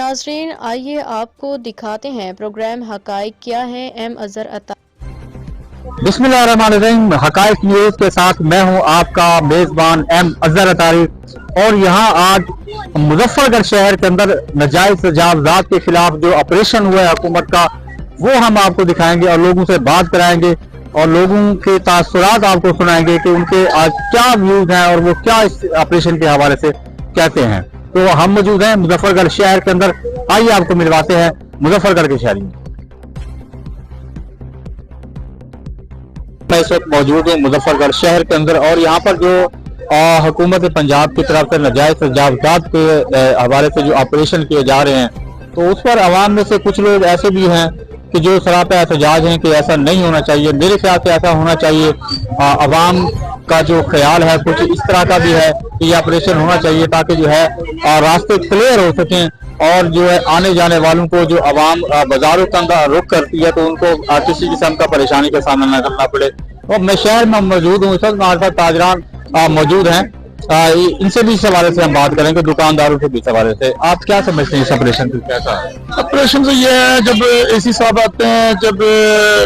नाजरीन, आइए आपको दिखाते हैं प्रोग्राम हकाइक क्या है। एम अजहर अता। बिस्मिल्लाहिर्रहमानिर्रहीम। हकाइक न्यूज के साथ मैं हूं आपका मेजबान एम अजहर अतारी। और यहां आज मुजफ्फरगढ़ शहर के अंदर नाजायज तजावजात के खिलाफ जो ऑपरेशन हुआ है हुकूमत का, वो हम आपको दिखाएंगे और लोगों से बात कराएंगे और लोगों के तासुरात आपको सुनाएंगे कि उनके आज क्या व्यूज हैं और वो क्या इस ऑपरेशन के हवाले से कहते हैं। तो हम मौजूद हैं मुजफ्फरगढ़ शहर के अंदर। आइए आपको मिलवाते हैं मुजफ्फरगढ़ के शहरी। मैं इस वक्त मौजूद हूँ मुजफ्फरगढ़ शहर के अंदर और यहाँ पर जो हुकूमत पंजाब की तरफ से नाजायज तजावजात के हवाले से जो ऑपरेशन किए जा रहे हैं, तो उस पर अवाम में से कुछ लोग ऐसे भी हैं कि जो सरापा एहतजाज हैं कि ऐसा नहीं होना चाहिए। मेरे ख्याल से ऐसा होना चाहिए। अवाम का जो ख्याल है कुछ इस तरह का भी है कि ये ऑपरेशन होना चाहिए ताकि जो है रास्ते क्लियर हो सकें और जो है आने जाने वालों को जो अवाम बाजारों के अंदर रुख करती है तो उनको किसी किस्म का परेशानी का सामना न करना पड़े। और मैं शहर में मौजूद हूँ, इस वक्त हमारे साथ ताजरान मौजूद हैं। इनसे भी इस हवाले से हम बात करेंगे, दुकानदारों से भी इस हवाले से। आप क्या समझते हैं इस ऑपरेशन की? कैसा ऑपरेशन से ये है, जब एसी साहब आते हैं, जब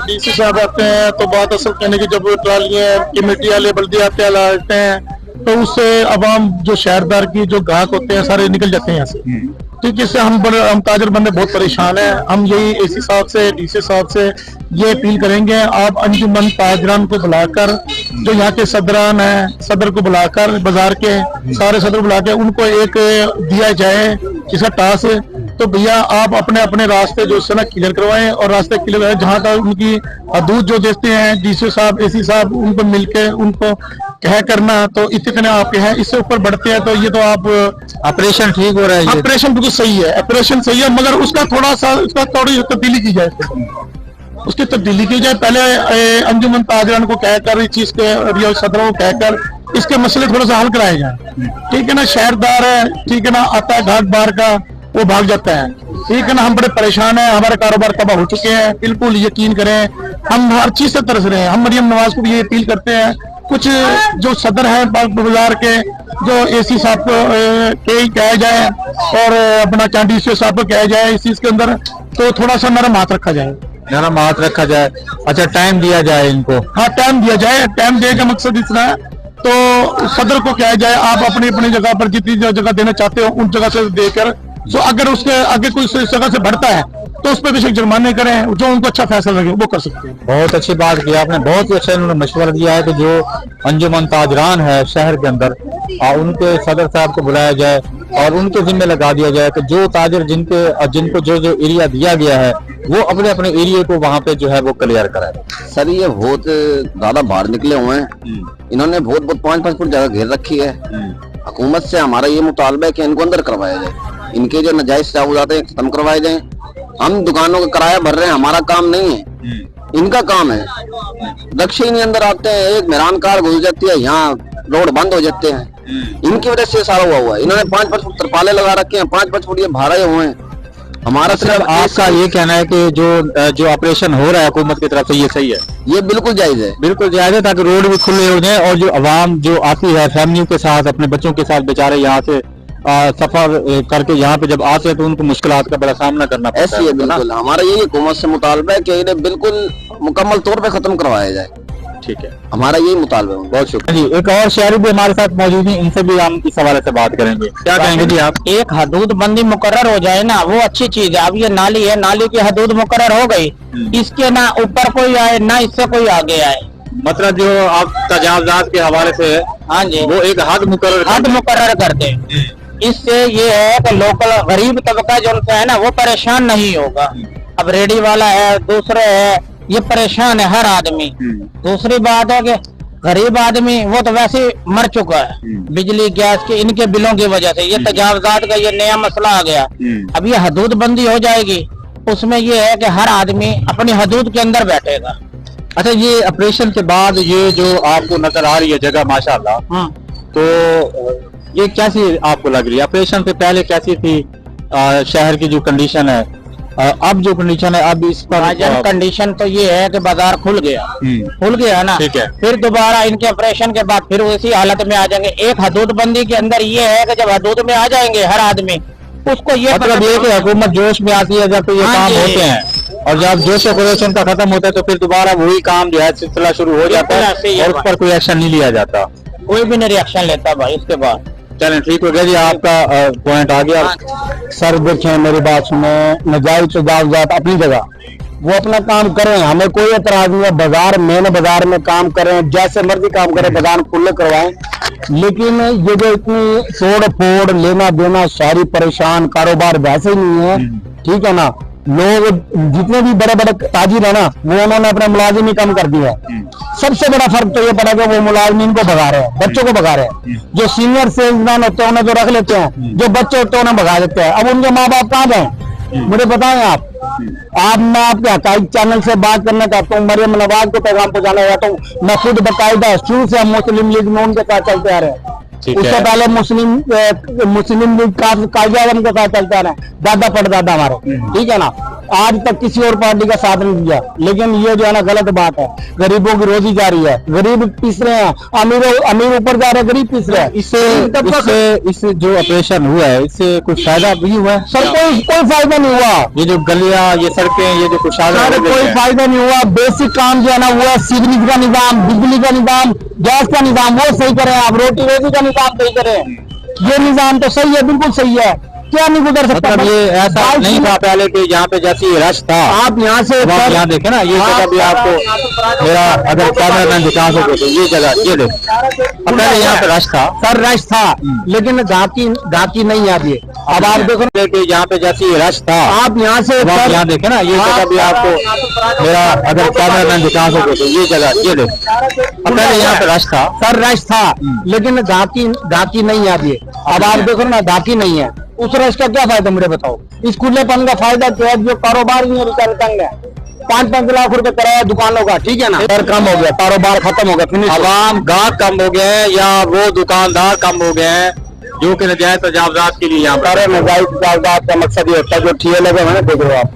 डीसी साहब आते हैं, तो बात असल कहने की जब ट्रालियां कमेटी वाले बल्दी आते हैं तो उससे अवाम जो शहरदार की जो ग्राहक होते हैं सारे निकल जाते हैं यहाँ से। ठीक, इससे हम ताजर बंदे बहुत परेशान हैं। हम यही एसी साहब से डीसी साहब से ये अपील करेंगे, आप अंजुमन ताजरान को बुलाकर, जो यहाँ के सदरान हैं, सदर को बुलाकर, बाजार के सारे सदर बुला के उनको एक दिया जाए इसका टास्क, तो भैया आप अपने अपने रास्ते जो है ना क्लियर करवाएं और रास्ते क्लियर करें। जहाँ तक उनकी हदूद जो देते हैं डीसी साहब एसी साहब, उनको मिलके उनको कह करना, तो इतने आपके हैं, इससे ऊपर बढ़ते हैं तो ये तो आप ऑपरेशन ठीक हो रहा है? ऑपरेशन बिल्कुल सही है, ऑपरेशन सही है, मगर उसका थोड़ा सा उसका थोड़ी तब्दीली की जाए, उसकी तब्दीली की जाए। पहले अंजुमन ताजरान को कहकर इस चीज के सदरों को कहकर इसके मसले थोड़ा सा हल कराए जाए। ठीक है ना, शहरदार है, ठीक है ना, आता है घाट बार का वो भाग जाता है। ठीक है ना, हम बड़े परेशान हैं, हमारे कारोबार तबाह हो चुके हैं। बिल्कुल यकीन करें, हम हर चीज से तरस रहे हैं। हम मरियम नवाज को भी ये अपील करते हैं, कुछ जो सदर है बाजार के, जो एसी साहब को कहा जाए और अपना चांदी साहब को कहा जाए इस चीज के अंदर, तो थोड़ा सा नरम हाथ रखा जाए। नरम हाथ रखा जाए। अच्छा, टाइम दिया जाए इनको? हाँ, टाइम दिया जाए। टाइम देने का मकसद इतना है, तो सदर को कहा जाए आप अपनी अपनी जगह पर जितनी जगह देना चाहते हो उन जगह से देकर, तो अगर उसके आगे कोई जगह से बढ़ता है तो उस पर बेशक जुर्माने करें, जो उनको अच्छा फैसला लगे वो कर सकते हैं। बहुत अच्छी बात की आपने, बहुत ही अच्छा इन्होंने मशवरा दिया है कि जो अंजुमन ताजरान है शहर के अंदर, उनके सदर साहब को बुलाया जाए और उनके जिम्मे लगा दिया जाए कि जो ताजर जिनको जो जो एरिया दिया गया है वो अपने अपने एरिया को वहाँ पे जो है वो क्लियर कराए। सर, ये बहुत ज्यादा बाहर निकले हुए हैं, इन्होंने बहुत 5-5 फुट जगह घेर रखी है। हुकूमत से हमारा ये मुतालबा है कि इनको अंदर करवाया जाए, इनके जो नाजायज तजावुज़ात हैं खत्म करवाए जाए। हम दुकानों का किराया भर रहे हैं, हमारा काम नहीं है, इनका काम है। रक्शे ही नहीं अंदर आते हैं, एक मेहरान कार घुस जाती है, यहाँ रोड बंद हो जाते हैं, इनकी वजह से सारा हुआ है। इन्होंने 5-5 फुट तरपाले लगा रखे हैं, 5-5 फुट ये भारे हुए हैं। हमारा सिर्फ आपका ये कहना है कि जो ऑपरेशन हो रहा है हुकूमत की तरफ से ये सही है? ये बिल्कुल जायज है, बिल्कुल जायज है, ताकि रोड भी खुले हो जाए और जो अवाम जो आती है फैमिलियों के साथ, अपने बच्चों के साथ, बेचारे यहाँ से सफर करके यहाँ पे जब आते हैं तो उनको मुश्किलात का बड़ा सामना करना पड़ता है। ऐसी है बिल्कुल। हमारा यही हुकूमत से मुतालबा है कि इन्हें बिल्कुल मुकम्मल तौर पे खत्म करवाया जाए। ठीक है, हमारा यही मुतालबा है। बहुत शुक्रिया जी। एक और शहरी भी हमारे साथ मौजूद हैं, इनसे भी हम इस हवाले से बात करेंगे। क्या कहेंगे जी आप? एक हदूद बंदी मुकर्रर हो जाए ना, वो अच्छी चीज है। अब ये नाली है, नाली की हदूद मुकर्रर हो गई, इसके ना ऊपर कोई आए ना इससे कोई आगे आए। मतलब जो आप तजावजात के हवाले से है, हाँ जी, वो एक हद मुकर्रर कर दे। इससे ये है कि लोकल गरीब तबका जो उनका है ना वो परेशान नहीं होगा। अब रेडी वाला है, दूसरे है, ये परेशान है हर आदमी। दूसरी बात है कि गरीब आदमी वो तो वैसे मर चुका है बिजली गैस के इनके बिलों की वजह से। ये तजावजात का ये नया मसला आ गया। अब ये हदूद बंदी हो जाएगी, उसमें ये है कि हर आदमी अपनी हदूद के अंदर बैठेगा। अच्छा, ये ऑपरेशन के बाद ये जो आपको नजर आ रही है जगह माशाल्लाह, तो ये कैसी आपको लग रही है? ऑपरेशन से पहले कैसी थी शहर की जो कंडीशन है, अब जो कंडीशन है, अब इस पर कंडीशन तो ये है कि बाजार खुल गया ना। ठीक है, फिर दोबारा इनके ऑपरेशन के बाद फिर उसी हालत में आ जाएंगे। एक हदूद बंदी के अंदर ये है कि जब हदूद में आ जाएंगे हर आदमी, उसको ये मतलब ये कि हुकूमत जोश में आती है जब तो ये हाँ काम जी। होते हैं, और जब जोश ऑपरेशन का खत्म होता है तो फिर दोबारा वही काम जो है सिलसिला शुरू हो जाता बिल्कुल ऐसे ही है है और उस पर कोई एक्शन नहीं लिया जाता। कोई भी नहीं रिएक्शन लेता भाई उसके बाद। चलें ठीक हो गया जी, आपका पॉइंट आ गया। सर देखें मेरी बात सुने, नजायज तजावुज़ात अपनी जगह, वो अपना काम करें, हमें कोई एतराज नहीं है। बाजार मेन बाजार में काम करें, जैसे मर्जी काम करें, बाजार खुले करवाएं, लेकिन ये जो इतनी तोड़ फोड़ लेना देना, सारी परेशान, कारोबार वैसे ही नहीं है, ठीक है ना। लोग जितने भी बड़े बड़े ताजिर है ना, वो उन्होंने अपने मुलाजिम ही कम कर दिया है। सबसे बड़ा फर्क तो ये पड़ा कि वो मुलाजिमीन को भगा रहे हैं, बच्चों को भगा रहे हैं। जो सीनियर सेल्समैन होते हैं उन्हें जो रख लेते हैं, जो बच्चे होते हैं उन्हें भगा देते हैं। अब उनके माँ बाप कहाँ गए, मुझे बताएं आप। मैं आपके हकाइक चैनल से बात करना चाहता हूँ, मरियम नवाज को पैगाम पहुंचाना चाहता हूँ। मैं खुद बाकायदा शुरू से हम मुस्लिम लीग में उनके साथ चलते आ रहे हैं, ठीक उससे है। पहले मुस्लिम लीग कायदे आजम के साथ चलते आ रहे हैं, दादा परदादा हमारे, ठीक है ना। आज तक किसी और पार्टी का साथ नहीं दिया, लेकिन ये जो है ना गलत बात है। गरीबों की रोजी जा रही है, गरीब पिस रहे हैं, अमीर ऊपर जा रहे हैं, गरीब पिस रहे हैं। इससे जो ऑपरेशन हुआ है इससे कुछ फायदा भी हुआ है? सर कोई फायदा नहीं हुआ, ये जो गलियां, ये सड़कें, ये जो कुछ सर कोई फायदा नहीं हुआ। बेसिक काम जो है ना वो है सीवरेज का निजाम, बिजली का निजाम, गैस का निजाम, वो सही करें आप। रोटी रोटी का निजाम सही करें, ये निजाम तो सही है, बिल्कुल सही है। क्या नहीं गुजर सकता? मतलब ये ऐसा नहीं था पहले कि यहाँ पे जैसे ये रश था। आप यहाँ से अब आप यहाँ देखे ना, ये जगह भी आपको मेरा अगर कैमरा मैन दिखा सको तो ये जगह ये देख, पहले यहाँ पे रश था। सर रश था, लेकिन गाकी नहीं आती है। अब आप देखो कि यहाँ पे जैसे ये रश था। आप यहाँ से अब आप यहाँ देखे ना, ये जगह भी आपको मेरा अगर कैमरा मैन दिखा सको तो ये जगह ये देख, पहले यहाँ पे रश था। सर रश था, लेकिन गाकी नहीं आती है। अब आप देखो ना गाकी नहीं है, उस रश का क्या फायदा मुझे बताओ। इस खुलेपन का फायदा क्या है? जो कारोबार ही है बेचारे तंग है। 5-5 लाख रुपए कराया दुकानों का, ठीक है ना, दर कम हो गया, कारोबार खत्म हो गया, फिनिश। आवाम गाहक कम हो गए हैं या वो दुकानदार कम हो गए हैं जो कि नजायज तजावजात के लिए यहाँ पर? नजायज तजावजात का मकसद ये होता है, जो ठिये लगे हुए हैं ना, देखो आप,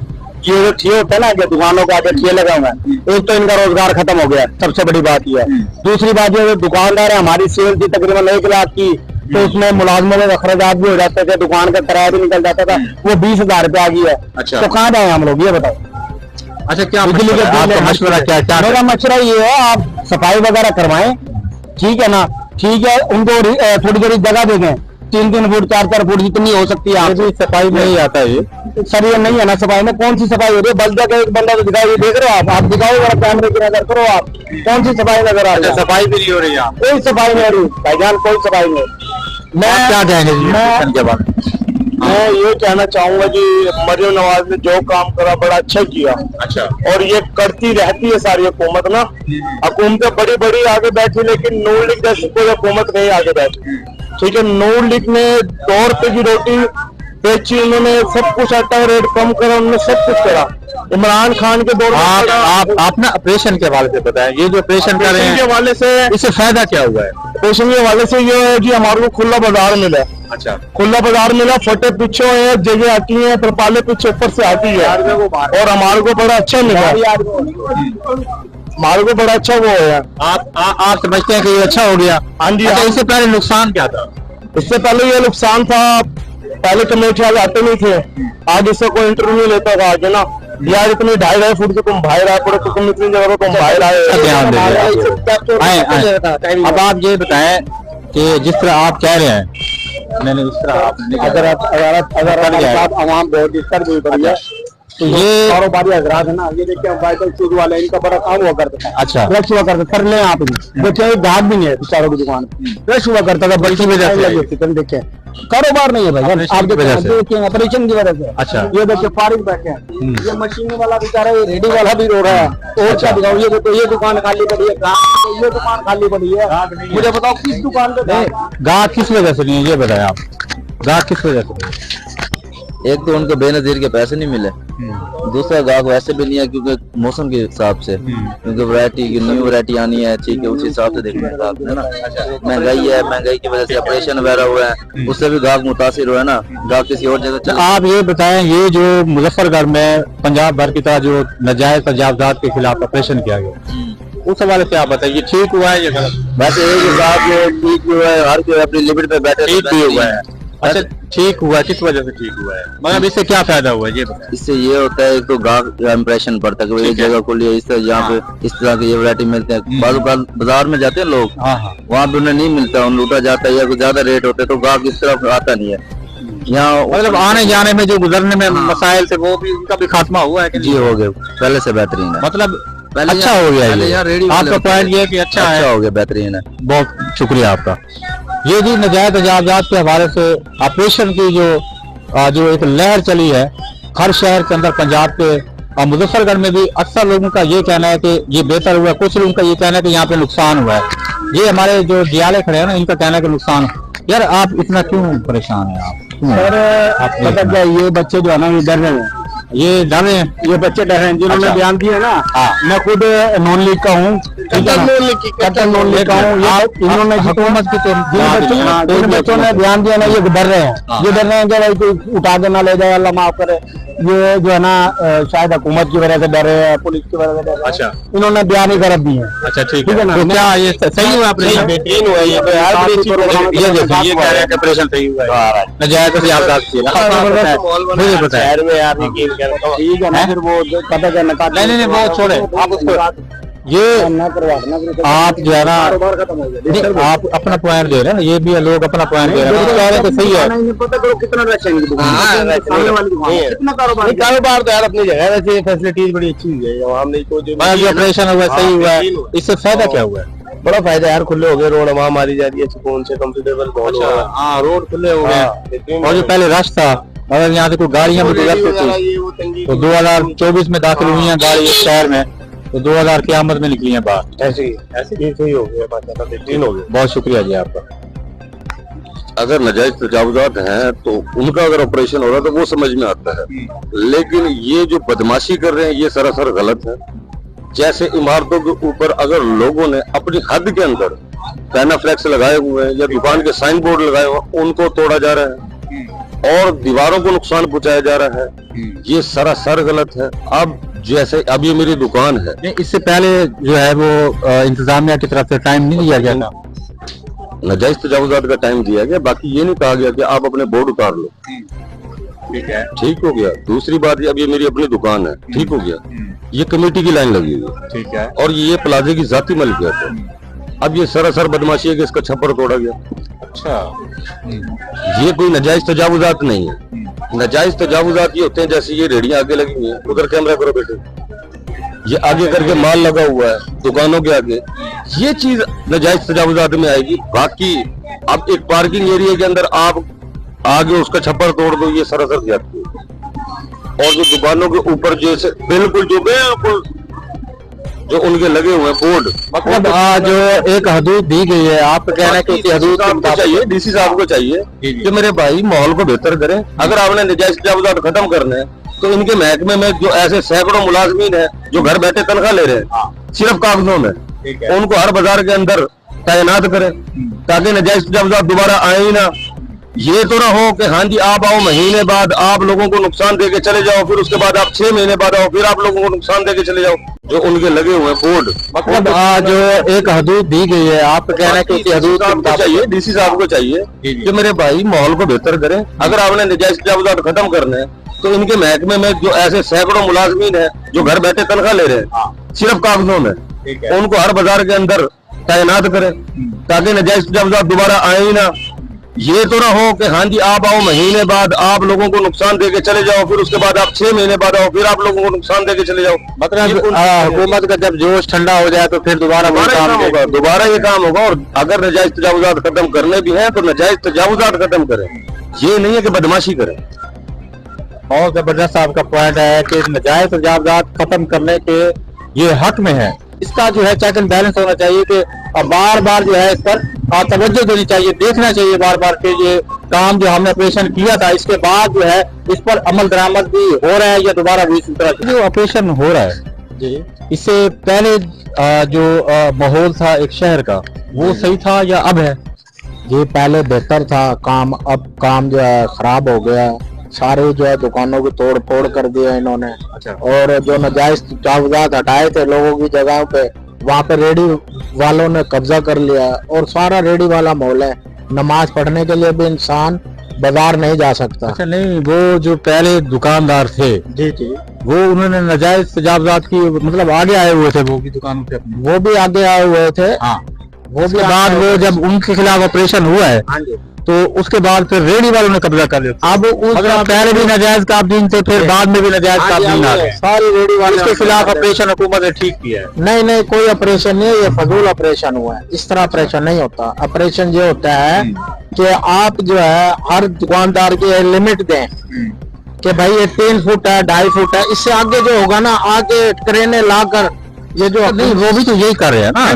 ये जो ठिये होते हैं ना, जो दुकानों का आगे ठिये लगे हुए हैं, एक तो इनका रोजगार खत्म हो गया, सबसे बड़ी बात ये है। दूसरी बात ये, जो दुकानदार है, हमारी सेल थी तकरीबन 1 लाख की, तो उसमें मुलाजमों के अखराजात भी हो जाते थे, दुकान का किराया भी निकल जाता था, वो 20,000 रुपए आ गई है। अच्छा। तो कहाँ जाए हम लोग, ये बताओ। अच्छा, क्या बिजली के आपका बिल मशवरा क्या क्या मेरा मशवरा ये है, आप सफाई वगैरह करवाएं, ठीक है ना, ठीक है। उनको थोड़ी थोड़ी जगह दे दें, 3-3 फुट 4-4 फुट जितनी हो सकती है। आप सफाई में ही आता है ये? सर ये नहीं है ना सफाई में, कौन सी सफाई हो रही है? बल्दा का एक बंदा तो दिखाई, ये देख रहे हो आप दिखाओ जरा, कैमरे की नजर करो आप, कौन सी सफाई नजर आ रही है? सफाई भी नहीं हो रही यहाँ? कोई सफाई नहीं हो रही भाईजान, कोई सफाई नहीं। आप क्या कहेंगे जी मैं के बारे में? मैं ये कहना चाहूंगा कि मरियम नवाज ने जो काम करा बड़ा अच्छा किया। अच्छा। और ये करती रहती है सारी हुकूमत ना, हुकूमतें बड़ी बड़ी आगे बैठी, लेकिन नून लीग जैसी कोई हुकूमत नहीं आगे बैठी, ठीक है। नून लीग ने 2 रुपए की रोटी बेची, उन्होंने सब कुछ, आटा रेट कम करा, उन्होंने सब कुछ करा। इमरान खान के दौर में आप ना ऑपरेशन के हवाले से बताएं, ये जो ऑपरेशन कर रहे हैं के हवाले से, इससे फायदा क्या हुआ है? ऑपरेशन के हवाले से ये है कि हमारे को खुला बाजार मिला। अच्छा। खुला बाजार मिला, फटे पीछे है, जगह आती है, तरपाले पीछे ऊपर से आती है, और हमारे को बड़ा अच्छा मिला, हमारे को बड़ा अच्छा वो है। आप समझते हैं कि ये अच्छा हो गया? हाँ जी। अच्छा, इससे पहले नुकसान क्या था? इससे पहले ये नुकसान था, पहले कमेटी वाले आते नहीं थे, आज इससे कोई इंटरव्यू लेता था आगे ना, यार इतनी 2.5 फुट से तुम बाहर आए पड़े, तो तुम इतनी जगह तुम बाहर ध्यान आए। दे। अब आप ये बताएं कि जिस तरह आप कह रहे हैं, नहीं इस तरह आप अगर आवाम बहुत डिस्टर्ब हुई पड़ी है, तो ये कारोबारी हजरात है ना, ये देखिए वाइटल शूज वाले, इनका बड़ा काम हुआ करता था। अच्छा। रश हुआ करता, कर ले आप देखिए, ग्राहक भी नहीं है बेचारों की दुकान पे, रश हुआ करता था, बल्कि वजह से देखिए कारोबार नहीं है भाई, आप देखिए ऑपरेशन की वजह से। अच्छा। ये देखिए फारिग बैठे हैं, ये मशीन वाला बेचारा, ये रेडी वाला भी रो रहा है, और क्या दिखाओ, ये देखो ये दुकान खाली पड़ी है, ये दुकान खाली पड़ी है, मुझे बताओ किस दुकान पे गाहक किस वजह से नहीं है, ये बताएं आप, गाहक किस वजह से? एक तो उनको बेनजीर के पैसे नहीं मिले, दूसरा गाहक वैसे भी नहीं है क्योंकि मौसम के हिसाब से, क्योंकि वैरायटी की न्यू वैरायटी आनी है, ठीक है, उस हिसाब से देखना है ना। महंगाई है, महंगाई की वजह से ऑपरेशन वगैरह हुआ है, उससे भी गाहक मुतासिर हुआ है ना, गाहक किसी और जगह चले। आप ये बताएं, ये जो मुजफ्फरगढ़ में पंजाब भर की तरह जो नजायज तजावजात के खिलाफ ऑपरेशन किया गया, उस हवाले से आप बताइए, ये ठीक हुआ है या गलत? वैसे एक हिसाब से ठीक हुआ है, हर कोई अपनी लिमिट पे बैठे, ठीक भी हुआ है, अच्छा, ठीक हुआ, किस वजह से ठीक हुआ है, मतलब इससे क्या फायदा हुआ ये बताएं। इससे ये होता है, एक तो गाहक का इम्प्रेशन पड़ता है कि ये जगह को लिए इस तरह यहाँ पे इस तरह की ये वैरायटी मिलते हैं। बाजार में जाते हैं लोग, वहाँ पे उन्हें नहीं मिलता, उन्हें लूटा जाता है या कुछ ज्यादा रेट होते हैं, तो गाहक इस तरफ आता नहीं है। यहाँ मतलब आने जाने में जो गुजरने में मसाइल थे वो भी, उनका भी खात्मा हुआ है कि जी हो गया, पहले से बेहतरीन है। मतलब पहले अच्छा हो गया पहले ये, यहाँ रेडी आपका पॉइंट ये है कि अच्छा हो गया, बेहतरीन है। बहुत शुक्रिया आपका। ये जी नजायज तजावजात के हवाले से ऑपरेशन की जो एक लहर चली है हर शहर के अंदर, पंजाब के और मुजफ्फरगढ़ में भी अक्सर लोगों का ये कहना है कि ये बेहतर हुआ, कुछ लोगों का ये कहना है कि यहाँ पे नुकसान हुआ है। ये हमारे जो जियाले खड़े हैं ना, इनका कहना है कि नुकसान। यार आप इतना क्यों परेशान है आप? सर पता क्या, ये बच्चे जो है ना ये डर रहे हैं, ये डर रहे हैं, ये बच्चे डर रहे हैं जिन्होंने अच्छा। बयान दिए ना। मैं खुद नॉन लीग का हूँ, कट्टर नॉन लीग का हूँ। इन्होंने हुकूमत की जिन बच्चों ने बयान दिया ना, ये डर रहे हैं, ये डर रहे हैं कि भाई कोई उठा के ना ले जाए, अल्लाह माफ करे। ये जो है ना शायद हुकूमत की वजह से डर रहे हैं, पुलिस की वजह से डर रहे हैं। अच्छा, इन्होंने बयान ही कर दिए हैं। अच्छा ठीक ठीक है है ना। तो क्या ये सही हुआ ऑपरेशन? बेहतरीन हुआ ये तो यार, बड़ी अच्छी प्रोग्राम ये देखो, ये कह रहे हैं कि ऑपरेशन सही हुआ है, नजायज तजावजात किए ना। मुझे पता है शहर में यार यकीन करो, ठीक है ना। फिर वो पता क्या नकात, नहीं वो छोड़े, आप उसको ये आप जो है ना, नहीं, आप अपना पॉइंट दे रहे हैं ना, ये भी लोग अपना पॉइंट दे रहे हैं, कह रहे हैं कि सही है। पता करो कितना रश है इनकी दुकान, सामने वाली दुकान कितना कारोबार। कारोबार तो यार अपनी जगह है, वैसे फैसिलिटीज बड़ी अच्छी हुई है, वहाँ हमने कोई जो ऑपरेशन हुआ सही हुआ है, इससे फायदा क्या हुआ है? बड़ा फायदा यार, खुले हो गए रोड, वहाँ मारी जा रही है सुकून से, कंफर्टेबल। हाँ, रोड खुले हो गए, और जो पहले रश था, अगर यहाँ से कोई गाड़ियां भी गुजरती थी तो 2024 में दाखिल हुई हैं गाड़ी इस शहर में, तो 2000 की आमद में निकली हैं बाहर। ऐसे ही सही हो गया, बेहतरीन हो गया। बहुत शुक्रिया जी आपका। अगर नाजायज तजावुजात हैं तो उनका अगर ऑपरेशन हो रहा है तो वो समझ में आता है, लेकिन ये जो बदमाशी कर रहे हैं ये सरासर गलत है। जैसे इमारतों के ऊपर अगर लोगों ने अपनी हद के अंदर पैनाफ्लेक्स लगाए हुए हैं या दुकान के साइन बोर्ड लगाए हुए हैं, उनको तोड़ा जा रहा है और दीवारों को नुकसान पहुंचाया जा रहा है, ये सरासर गलत है। अब जैसे अब ये मेरी दुकान है, नहीं, इससे पहले जो है वो इंतजामिया की तरफ से टाइम नहीं दिया गया था, नाजायज तजावुजात का टाइम दिया गया, बाकी ये नहीं कहा गया कि आप अपने बोर्ड उतार लो। ठीक है, ठीक हो गया। दूसरी बात, अब ये मेरी अपनी दुकान है, ठीक हो गया, ये कमेटी की लाइन लगी हुई है, ठीक है, और ये प्लाजे की जाती मलिकियत है। अब ये सरासर बदमाशी है कि इसका छप्पर तोड़ा गया। अच्छा, ये कोई नाजायज तजावुजात नहीं है। नाजायज तजावुजात ये होते हैं जैसे ये रेडियां आगे लगी हुई हैं, उधर कैमरा करो बेटे, ये आगे करके माल लगा हुआ है दुकानों के आगे, ये चीज नाजायज तजावुजात में आएगी। बाकी अब एक पार्किंग एरिया के अंदर आप आगे उसका छप्पर तोड़ दो, ये सरासर ज्यादती है। और जो दुकानों के ऊपर जैसे बिल्कुल जो उनके लगे हुए बोर्ड, मतलब जो एक हदूद दी गई है, आप कहना है कि उसी हदूद के मुताबिक चाहिए, डीसी साहब को चाहिए कि मेरे भाई माहौल को बेहतर करें। अगर आपने नाजायज तजावुजात खत्म करने हैं तो इनके महकमे में जो ऐसे सैकड़ों मुलाजमीन है जो घर बैठे तनख्वाह ले रहे हैं सिर्फ कागजों में, उनको हर बाजार के अंदर तैनात करें ताकि नाजायज तजावुजात दोबारा आए ही ना। ये तो ना हो कि हाँ जी आप आओ महीने बाद आप लोगों को नुकसान देके चले जाओ, फिर उसके बाद आप 6 महीने बाद आओ फिर आप लोगों को नुकसान देके चले जाओ। जो उनके लगे हुए बोर्ड, मतलब जो एक हदूद दी गई है, आप कहना है कि उसी हदूद के मुताबिक चाहिए, डीसी साहब को चाहिए कि मेरे भाई माहौल को बेहतर करें। अगर आपने नाजायज तजावुजात खत्म करने हैं तो इनके महकमे में जो ऐसे सैकड़ों मुलाजमीन है जो घर बैठे तनख्वाह ले रहे हैं सिर्फ कागजों में, उनको हर बाजार के अंदर तैनात करें ताकि नाजायज तजावुजात दोबारा आए ही ना। ये तो ना हो कि हाँ जी आप आओ महीने बाद आप लोगों को नुकसान देके चले जाओ, फिर उसके बाद आप 6 महीने बाद आओ फिर आप लोगों को नुकसान देके चले जाओ। मतलब हुकूमत का जब जोश ठंडा हो जाए तो फिर दोबारा होगा, दोबारा ये काम होगा। और अगर नाजायज तजावुजात खत्म करने भी हैं तो नाजायज तजावुजात खत्म करें, ये नहीं है कि बदमाशी करें। और जबरदस्त आपका पॉइंट है कि नाजायज तजावुजात खत्म करने के ये हक में है, इसका जो है चेक एंड बैलेंस होना चाहिए कि बार बार जो है इस पर तवज्जो देनी चाहिए, देखना चाहिए बार बार कि ये काम जो हमने ऑपरेशन किया था इसके बाद जो है इस पर अमल दरामद भी हो रहा है या दोबारा भी इसी तरह जो ऑपरेशन हो रहा है जी, इससे पहले जो माहौल था एक शहर का वो सही था या अब है? ये पहले बेहतर था काम, अब काम जो है खराब हो गया, सारे जो है दुकानों की तोड़ फोड़ कर दिया इन्होंने। अच्छा। और जो नाजायज तजावुजात हटाए थे लोगों की जगहों पे, वहाँ पे रेडी वालों ने कब्जा कर लिया और सारा रेडी वाला माहौल है। नमाज पढ़ने के लिए भी इंसान बाजार नहीं जा सकता। अच्छा नहीं, वो जो पहले दुकानदार थे जी जी, वो उन्होंने नाजायज तजावजात की मतलब आगे आए हुए थे वो भी दुकानों पे अपनी। वो भी आगे आए हुए थे। हाँ, वो उसके बाद वो जब उनके खिलाफ ऑपरेशन हुआ है हाँ जी, तो उसके बाद फिर रेडी वालों ने कब्जा कर लिया। अब उस मतलब पहले भी नाजायज काबदीन थे, फिर बाद में भी नाजायज काबदीन आ गए। सारी रेडी वाले इसके खिलाफ ऑपरेशन हुकूमत ने ठीक किया है। नहीं नहीं, कोई ऑपरेशन नहीं है, ये फजूल ऑपरेशन हुआ है। इस तरह ऑपरेशन नहीं होता। ऑपरेशन ये होता है कि आप जो है हर दुकानदार के लिमिट दें कि भाई ये 3 फुट है, 2.5 फुट है, इससे आगे जो होगा ना, आगे क्रेने लाकर ये जो नहीं, वो भी तो यही कर रहे हैं ना,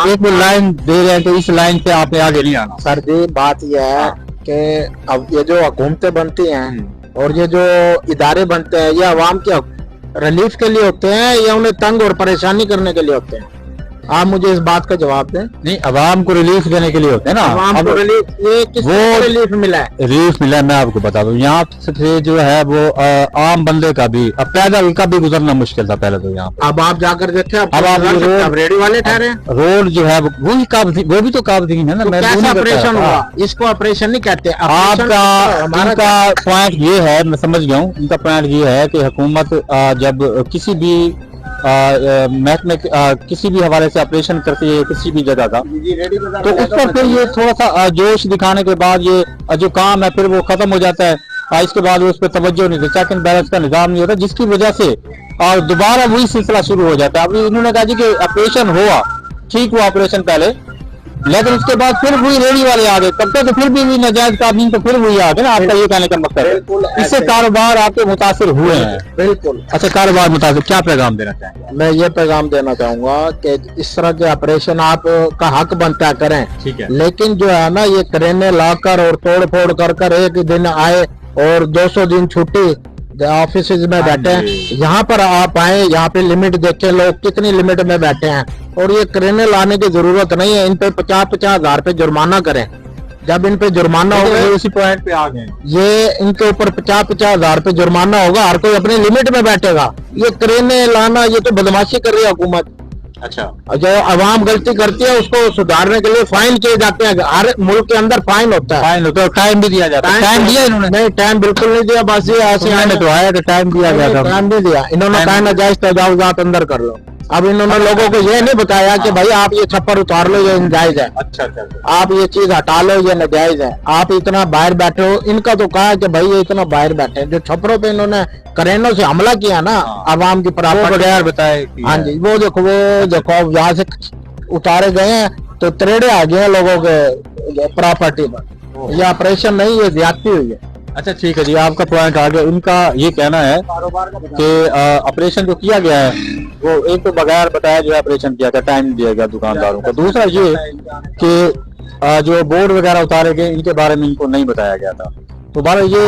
एक वो लाइन दे रहे हैं तो इस लाइन से आपने आगे नहीं आना। सर जी, बात यह है कि अब ये जो हुकूमतें बनती हैं और ये जो इदारे बनते हैं, ये अवाम के रिलीफ के लिए होते हैं या उन्हें तंग और परेशानी करने के लिए होते हैं? आप मुझे इस बात का जवाब दें। नहीं, अवाम को रिलीफ देने के लिए होते हैं ना। अवाम को रिलीफ, ये किसको रिलीफ मिला है? रिलीफ मिला है, मैं आपको बता दूं, यहाँ से जो है वो आम बंदे का भी, अब पैदल का भी गुजरना मुश्किल था पहले तो यहाँ। अब आप जाकर देखें, अब आप रेडी वाले ठहरे, रोड जो है वो भी तो काबदीन है ना। मैं कैसा ऑपरेशन हुआ? इसको ऑपरेशन नहीं कहते। आपका पॉइंट ये है, मैं समझ गया हूँ, इनका पॉइंट ये है कि हुकूमत जब किसी भी महकमे किसी भी हवाले से ऑपरेशन करती है किसी भी जगह का, तो उस पर फिर ये थोड़ा सा जोश दिखाने के बाद ये जो काम है फिर वो खत्म हो जाता है। इसके बाद उस पर तवज्जो नहीं देता, चेक एंड बैलेंस का निजाम नहीं होता, जिसकी वजह से और दोबारा वही सिलसिला शुरू हो जाता है। अभी उन्होंने कहा जी कि ऑपरेशन हुआ, ठीक हुआ ऑपरेशन पहले, लेकिन उसके बाद फिर वही रेडी वाले आ गए। तब तक तो फिर भी नाजायज काबीन तो फिर वही आ गए ना। आपका ये कहने का मकसद है इससे कारोबार आपके मुतासिर हुए हैं? बिल्कुल। अच्छा, कारोबार मुतासिर, क्या पैगाम देना चाहेंगे? मैं ये पैगाम देना चाहूंगा कि इस तरह के ऑपरेशन आप का हक बनता करें, ठीक है, लेकिन जो है ना, ये क्रेने लाकर और तोड़ फोड़ कर एक दिन आए और 200 दिन छुट्टी ऑफिस में बैठे हैं। यहाँ पर आप आए, यहाँ पे लिमिट देखें, लोग कितनी लिमिट में बैठे हैं, और ये क्रेने लाने की जरूरत नहीं है। इन पे 50-50 हजार पे जुर्माना करें। जब इन पे जुर्माना होगा, उसी पॉइंट पे आ गए, ये इनके ऊपर 50-50 हजार पे जुर्माना होगा, हर कोई अपनी लिमिट में बैठेगा। ये क्रेने लाना, ये तो बदमाशी कर रही है हुकूमत। अच्छा, जो अवाम गलती करती है उसको सुधारने के लिए फाइन किए जाते हैं। हर मुल्क के अंदर फाइन होता है, फाइन होता है, टाइम भी दिया जाता है। टाइम दिया इन्होंने? नहीं, टाइम बिल्कुल नहीं दिया। बस ये ऐसे आने तो आया कि टाइम दिया गया था, टाइम नहीं दिया। इन्होंने कहा नाजायज तजावुजात अंदर कर लो। अब इन्होंने लोगों को ये नहीं बताया कि भाई आप ये छप्पर उतार लो, ये नाजायज है। अच्छा, आप ये चीज हटा लो, ये नाजायज है। आप इतना बाहर बैठे हो, इनका तो कहा कि भाई ये इतना बाहर बैठे, जो छप्परों पे इन्होंने करेनों से हमला किया ना आवाम की प्रॉपर्टी बगैर बताए। हाँ जी, वो देखो यहाँ से उतारे गए हैं तो त्रेड़े आ गए हैं लोगों के प्रॉपर्टी पर। ये ऑपरेशन नहीं, ये ज्यादती हुई है। अच्छा, ठीक है जी, आपका पॉइंट आ गया। उनका ये कहना है कि ऑपरेशन जो किया गया है वो एक तो बगैर बताया जो ऑपरेशन किया गया, टाइम दिया गया दुकानदारों को। दूसरा ये कि जो बोर्ड वगैरह उतारे गए इनके बारे में इनको नहीं बताया गया था। तो बार ये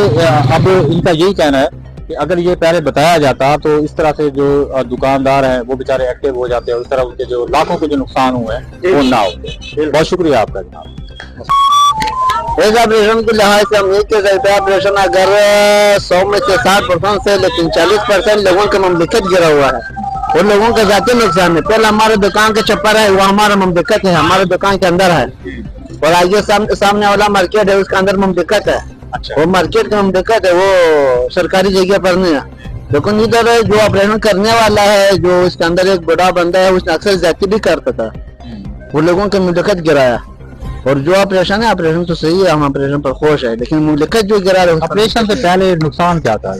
अब इनका यही कहना है कि अगर ये पहले बताया जाता तो इस तरह से जो दुकानदार हैं वो बेचारे एक्टिव हो जाते हैं, उस तरह उनके जो लाखों के जो नुकसान हुए हैं वो ना होते। बहुत शुक्रिया आपका जनाब। इस ऑपरेशन के लिहाज से हम ये कह सकते हैं, ऑपरेशन अगर 100 में से 60% से, लेकिन 40% लोगों का ममलिकत गिरा हुआ है। उन लोगों का जाती नुकसान है। पहले हमारे दुकान के छप्पर है, वो हमारा ममलिकत है, हमारे दुकान के अंदर है, और आगे सामने वाला मार्केट है, उसके अंदर ममलिकत है। वो मार्केट का ममलिकत है, वो सरकारी जगह पर नहीं है। लेकिन इधर जो ऑपरेशन करने वाला है, जो इसके अंदर एक बड़ा बंदा है, उसने अक्सर जाति भी करता था, वो लोगों की ममलिकत गिराया। और जो ऑपरेशन है, ऑपरेशन तो सही है, हम ऑपरेशन पर खुश है, लेकिन ममलिकत जो गिरा रहे। ऑपरेशन से पहले नुकसान क्या था?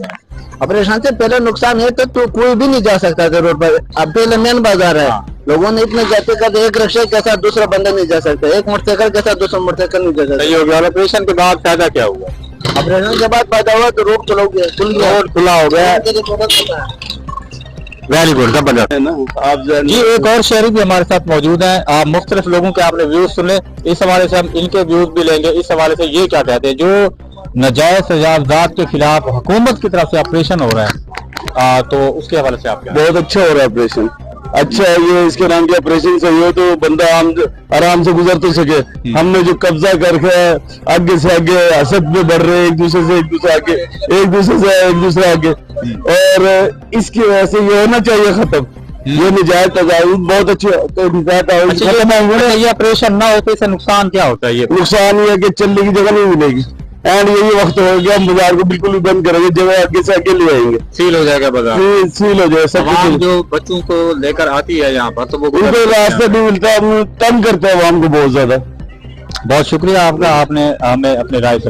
ऑपरेशन से पहले नुकसान है तो कोई भी नहीं जा सकता था रोड पर। अब पहले मेन बाजार है, लोगों ने इतने जाते करते, एक रिक्शे के साथ दूसरा बंदा नहीं जा सकता, एक मोटरसाइकिल के साथ दूसरा मोटरसाइकिल नहीं जा सकता। सही हो गया। ऑपरेशन के बाद फायदा क्या हुआ? ऑपरेशन के बाद फायदा हुआ तो रोड खुला हो गया। वेरी गुड, जबरदस्त। आप जी, एक और शहरी भी हमारे साथ मौजूद हैं। आप मुख्तलिफ लोगों के आपने व्यूज सुने, इस हवाले से हम इनके व्यूज भी लेंगे। इस हवाले से ये क्या कहते हैं, जो नाजायज तजावुजात के खिलाफ हुकूमत की तरफ से ऑपरेशन हो रहा है, तो उसके हवाले से आप क्या? बहुत अच्छा हो रहा है ऑपरेशन, अच्छा है ये। इसके नाम के ऑपरेशन से हो तो बंदा आराम से गुजर तो सके। हमने जो कब्जा करके आगे से आगे हसद में बढ़ रहे, एक दूसरे से एक दूसरे आगे, एक दूसरे से एक दूसरे आगे, और इसकी वजह से ये होना चाहिए खत्म। ये निजायज तजावुज बहुत अच्छे ये ऑपरेशन ना होते इससे नुकसान क्या होता है? ये नुकसान ये है कि चलने की जगह नहीं मिलेगी, एंड यही वक्त हो गया, हम बाजार को बिल्कुल भी बंद करेंगे, जब आगे से आगे ले आएंगे, सील हो जाएगा बाजार, सील हो जाए सब आवाम कुछ। जो बच्चों को लेकर आती है यहाँ पर तो वो उनको रास्ता नहीं मिलता, हम तंग करते हैं आवाम को बहुत ज्यादा। बहुत शुक्रिया आपका, आपने हमें अपनी राय से